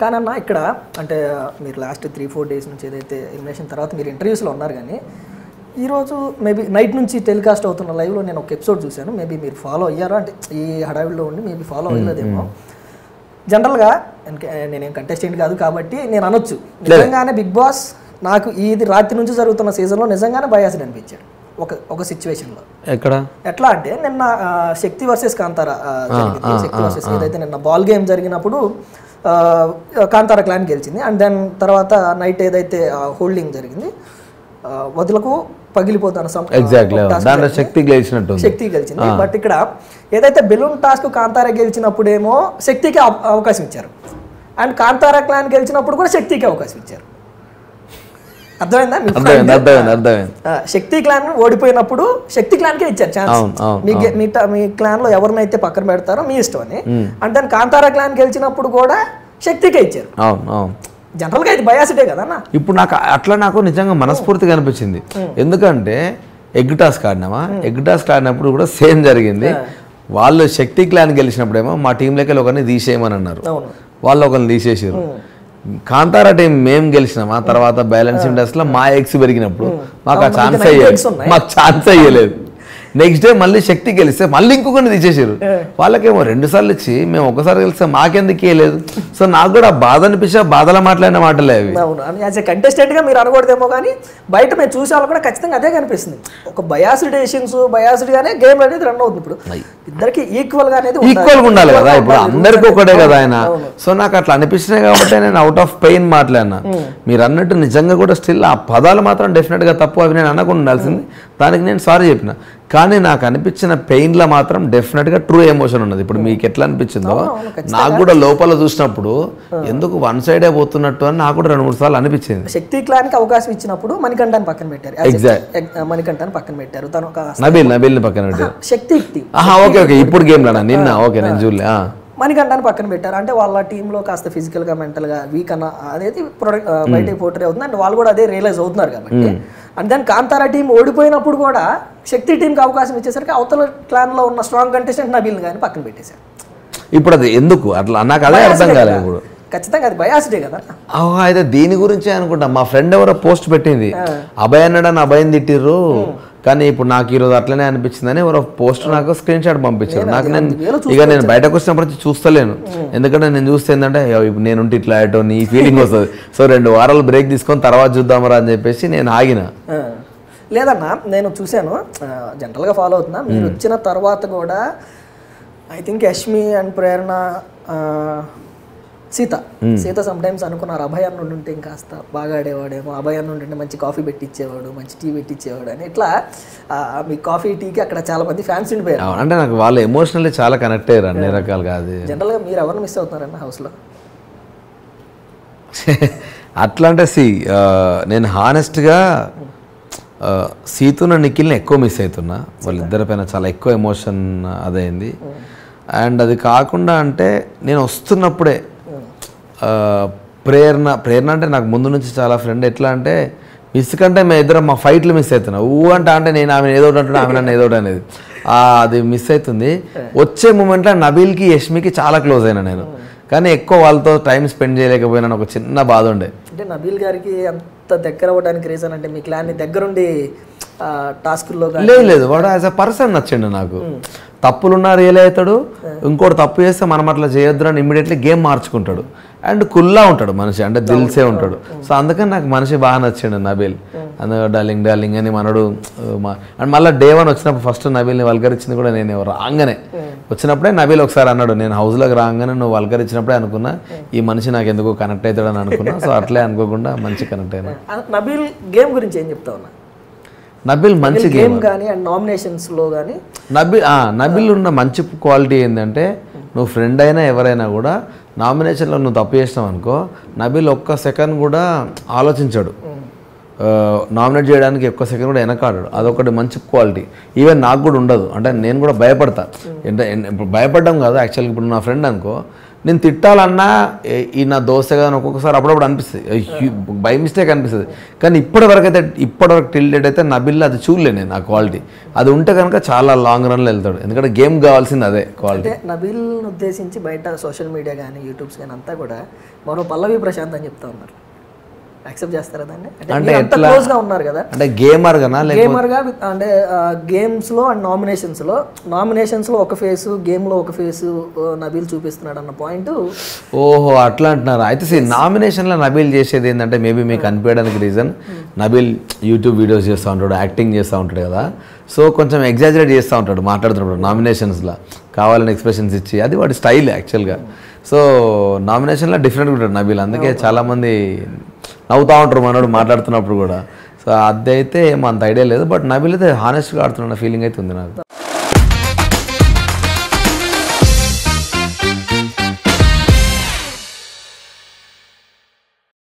కానీ అన్న ఇక్కడ అంటే మీరు లాస్ట్ 3-4 డేస్ నుంచి ఏదైతే ఎలిమినేషన్ తర్వాత మీరు ఇంటర్వ్యూస్లో ఉన్నారు, కానీ ఈరోజు మేబీ నైట్ నుంచి టెలికాస్ట్ అవుతున్న లైవ్లో నేను ఒక ఎపిసోడ్ చూశాను. మేబీ మీరు ఫాలో అయ్యారా అంటే ఈ హడావిడిలో ఉండి మేబీ ఫాలో అయ్యలేదేమో. జనరల్గా నేనేం కంటెస్టెంట్ కాదు కాబట్టి నేను అనొచ్చు, నిజంగానే బిగ్ బాస్ నాకు ఇది రాత్రి నుంచి జరుగుతున్న సీజన్లో నిజంగానే బయాస్డ్ అనిపించాడు ఒక సిచ్యువేషన్లో. ఎట్లా అంటే నిన్న శక్తి వర్సెస్ కాంతారా శక్తి వర్సెస్ ఏదైతే నిన్న బాల్ గేమ్ జరిగినప్పుడు కాంతారా క్లాన్ గెలిచింది. అండ్ దెన్ తర్వాత నైట్ ఏదైతే హోల్డింగ్ జరిగింది వదులకు పగిలిపోతాను శక్తి గెలిచింది. బట్ ఇక్కడ ఏదైతే బెలూన్ టాస్క్ కాంతారా గెలిచినప్పుడేమో శక్తికి అవకాశం ఇచ్చారు, అండ్ కాంతారా క్లాన్ గెలిచినప్పుడు కూడా శక్తికి అవకాశం ఇచ్చారు. అర్థమైందా? శక్తి క్లాన్ ఓడిపోయినప్పుడు శక్తి క్లాన్కే ఇచ్చారు ఛాన్స్. మీ క్లాన్ లో ఎవరినైతే పక్కన పెడతారో మీ ఇష్టం అని. అండ్ దాని కాంతారా క్లాన్ గెలిచినప్పుడు కూడా శక్తికే ఇచ్చారు. జనరల్ గా ఇది బయాసిడే కదా. ఇప్పుడు నాకు నిజంగా మనస్ఫూర్తిగా అనిపించింది. ఎందుకంటే ఎగ్ టాస్క్ ఆడినప్పుడు కూడా సేమ్ జరిగింది. వాళ్ళు శక్తి క్లాన్ గెలిచినప్పుడేమో మా టీంలోకి ఒకరిని తీసేయమని అన్నారు, వాళ్ళు ఒకరిని తీసేసారు. కాంతారా టీం మేము గెలిచినాం, ఆ తర్వాత బ్యాలెన్సింగ్ టెస్ట్ లో మా ఎగ్స్ పెరిగినప్పుడు మాకు ఆ ఛాన్స్ అయ్యలేదు. నెక్స్ట్ డే మళ్ళీ శక్తి గెలిస్తే మళ్ళీ ఇంకొకరిని తీసేసారు. వాళ్ళకేమో 2 సార్లు ఇచ్చి మేము ఒకసారి గెలిస్తే మాకెందుకు ఇవ్వలేదు. సో నాకు కూడా బాధ అనిపించా, బాధలో మాట్లాడిన మాటలే అవి. యాజ్ ఎ కంటెస్టెంట్ గా మీరు అనకూడదేమో, కానీ బయట మేము చూసే వాళ్ళు కూడా ఖచ్చితంగా అదే కనిపిస్తుంది. ఒక బయాస్డ్ డెసిషన్స్ బయాస్డ్ గానే గేమ్ అనేది రన్ అవుతుంది. ఇప్పుడు ఇద్దరికి ఈక్వల్ గా అనేది ఈక్వల్ గా ఉండాలి కదా, ఇప్పుడు అందరికీ ఒకటే కదా ఆయన. సో నాకు అట్లా అనిపించినాయి కాబట్టి నేను అవుట్ ఆఫ్ పెయిన్ మాట్లాడినా. మీరు అన్నట్టు నిజంగా కూడా స్టిల్ ఆ పదాలు మాత్రం డెఫినెట్ గా తప్పు, అవి నేను అనకుండా ఉండాల్సింది. దానికి నేను సారీ చెప్పిన. కానీ నాకు అనిపించిన పెయిన్లో మాత్రం డెఫినెట్గా ట్రూ ఎమోషన్ ఉన్నది. ఇప్పుడు మీకు ఎట్లా అనిపించిందో నాకు కూడా లోపల చూసినప్పుడు ఎందుకు వన్ సైడే పోతున్నట్టు అని నాకు కూడా 2-3 సార్లు అనిపించింది. శక్తి క్లాన్కి అవకాశం ఇచ్చినప్పుడు మణికంఠాన్ని పక్కన పెట్టారు. మణికంఠాన్ని పక్కన పెట్టారు, తను నబీల్ని పక్కన పెట్టారు. శక్తి ఓకే ఇప్పుడు గేమ్ లో నిన్న ఓకే నేను చూడలే. మణికంఠాన్ని పక్కన పెట్టారు అంటే వాళ్ళ టీంలో కాస్త ఫిజికల్గా మెంటల్గా వీక్ అన్న అనేది బయట పోర్ట్రే అవుతుంది. అండ్ వాళ్ళు కూడా అదే రియలైజ్ అవుతున్నారు కాబట్టి. అండ్ దెన్ కాంతారా టీం ఓడిపోయినప్పుడు కూడా శక్తి టీంకి అవకాశం ఇచ్చేసరికి అవతల క్లాన్లో ఉన్న స్ట్రాంగ్ కంటెస్టెంట్ నబీల్ని కానీ పక్కన పెట్టేశారు. ఇప్పుడు అది ఎందుకు అట్లా నాకు అదే అర్థం కాలేదు. ఇప్పుడు ఖచ్చితంగా అది బయాస్డే కదా. అయితే దీని గురించే అనుకుంటా మా ఫ్రెండ్ ఎవరో పోస్ట్ పెట్టింది, అభయ్ అన్నాడని అభయని తిట్టిర్రు. కానీ ఇప్పుడు నాకు ఈరోజు అట్లనే అనిపించిందని ఎవరో పోస్ట్ నాకు స్క్రీన్ షాట్ పంపించారు. నాకు నేను బయటకు వచ్చినప్పుడు చూస్తలేను, ఎందుకంటే నేను చూస్తే ఏంటంటే ఇప్పుడు నేను ఇట్లా అయ్యటో నీ ఫీలింగ్ వస్తుంది. సో 2 వారాలు బ్రేక్ తీసుకొని తర్వాత చూద్దామరా అని చెప్పేసి నేను ఆగిన. లేదన్నా నేను చూశాను, జనరల్గా ఫాలో అవుతున్నా. మీరు వచ్చిన తర్వాత కూడా I think Yashmi and Prerana Sita some times అనుకున్నారు అభయ్ అన్న ఉంటే ఇంకాస్త బాగా ఆడేవాడేమో, అభయ్ అన్న ఉంటే మంచి కాఫీ పెట్టించేవాడు, మంచి టీ పెట్టించేవాడు అని. ఇట్లా మీ కాఫీ టీకి అక్కడ చాలా మంది ఫ్యాన్స్ ఉండిపోయారు. అంటే నాకు వాళ్ళు ఎమోషనల్లీ చాలా కనెక్ట్ అయ్యారు అన్ని రకాలుగా. అది జనరల్గా మీరు ఎవరిని మిస్ అవుతున్నారన్న హౌస్లో? అట్లా అంటే నేను హానెస్ట్గా సీతున్న నిఖిల్ని ఎక్కువ మిస్ అవుతున్నా. వాళ్ళిద్దరిపైన చాలా ఎక్కువ ఎమోషన్ అదైంది. అండ్ అది కాకుండా అంటే నేను వస్తున్నప్పుడే ప్రేరణ అంటే నాకు ముందు నుంచి చాలా ఫ్రెండ్. ఎట్లా అంటే మిస్ కంటే మేము ఇద్దరం మా ఫైట్లు మిస్ అవుతున్నా. అంటే నేను ఆమె ఏదో అంటున్నా, ఆమె నన్ను ఏదో అనేది అది మిస్ అవుతుంది. వచ్చే మూమెంట్లో నబీల్కి యష్మికి చాలా క్లోజ్ అయినా నేను, కానీ ఎక్కువ వాళ్ళతో టైం స్పెండ్ చేయలేకపోయినా ఒక చిన్న బాధ ఉండే. అంటే నబీల్ గారికి అంత దగ్గర అవ్వడానికి రీజన్ అంటే మీ క్లాన్ని దగ్గరుండి టాస్క్లో లేదు, వాడు యాజ్ అ పర్సన్ నచ్చిండు నాకు. తప్పులున్నా రియల్ అవుతాడు, ఇంకోటి తప్పు చేస్తే మనం అట్లా చేయొద్దు అని ఇమ్మీడియట్లీ గేమ్ మార్చుకుంటాడు. అండ్ కుల్లా ఉంటాడు మనిషి, అంటే దిల్సే ఉంటాడు. సో అందుకని నాకు మనిషి బాగా నచ్చిండు నబీల్. అందులో డార్లింగ్ అని మనడు. అండ్ మళ్ళీ డే 1 వచ్చినప్పుడు ఫస్ట్ నబీల్ని వల్కరించింది కూడా నేను రాగానే వచ్చినప్పుడే నబీల్ ఒకసారి అన్నాడు, నేను హౌస్లోకి రాగానే నువ్వు వల్కరించినప్పుడే అనుకున్నా ఈ మనిషి నాకు ఎందుకు కనెక్ట్ అవుతాడని అనుకున్నా. సో అట్లే అనుకోకుండా మంచి కనెక్ట్ అయినా. నబీల్ గేమ్ గురించి ఏం చెప్తా ఉన్నా? నబీల్ మంచి గేమ్ కానీ అండ్ నామినేషన్స్లో కానీ నబీల్ ఉన్న మంచి క్వాలిటీ ఏంటంటే నువ్వు ఫ్రెండ్ అయినా ఎవరైనా కూడా నామినేషన్లో నువ్వు తప్పు చేసినావు అనుకో, నబీల్ ఒక్క సెకండ్ కూడా ఆలోచించాడు. నామినేట్ చేయడానికి ఒక్క సెకండ్ కూడా వెనకాడాడు. అదొకటి మంచి క్వాలిటీ. ఈవెన్ నాకు కూడా ఉండదు, అంటే నేను కూడా భయపడతా. ఇప్పుడు భయపడడం కాదు యాక్చువల్గా. ఇప్పుడు నా ఫ్రెండ్ అనుకో నేను తిట్టాలన్నా ఈ నా దోశ కానీ ఒక్కొక్కసారి అప్పుడప్పుడు అనిపిస్తుంది, బై మిస్టేక్ అనిపిస్తుంది. కానీ ఇప్పటివరకు టిల్ డేట్ అయితే నబిల్ అది చూడలే నేను ఆ క్వాలిటీ. అది ఉంటే కనుక చాలా లాంగ్ రన్లో వెళ్తాడు, ఎందుకంటే గేమ్ కావాల్సింది అదే క్వాలిటీ. అంటే నబిల్ని ఉద్దేశించి బయట సోషల్ మీడియా కానీ యూట్యూబ్స్ కానీ అంతా కూడా మరో పల్లవి ప్రశాంత్ అని చెప్తా ఉన్నారు. యాక్సెప్ట్ చేస్తారా దాన్ని? అంటే ఎంత క్లోజ్గా ఉన్నారు కదా, అంటే గేమర్గానా గేమర్గా, అంటే గేమ్స్లో అండ్ నామినేషన్స్లో ఒక ఫేసు, గేమ్లో ఒక ఫేసు నబీల్ చూపిస్తున్నాడు అన్న పాయింట్. ఓహో అట్లా అంటున్నారు. అయితే నామినేషన్లో నబీల్ చేసేది ఏంటంటే మేబీ మీకు అనిపించడానికి రీజన్, నబీల్ యూట్యూబ్ వీడియోస్ చేస్తూ ఉంటాడు, యాక్టింగ్ చేస్తూ ఉంటాడు కదా, సో కొంచెం ఎగ్జాజరేట్ చేస్తూ ఉంటాడు మాట్లాడుతున్నప్పుడు నామినేషన్స్లో, కావాలని ఎక్స్ప్రెషన్స్ ఇచ్చి, అది వాడి స్టైల్ యాక్చువల్గా. సో నామినేషన్లో డిఫరెంట్గా ఉంటాడు నబీల్, అందుకే చాలామంది నవ్వుతూ ఉంటారు మనోడు మాట్లాడుతున్నప్పుడు కూడా. సో అదైతే ఏమో అంత ఐడియా లేదు, బట్ నబీల్ అయితే హానెస్ట్గా ఆడుతున్న ఫీలింగ్ అయితే ఉంది నాకు.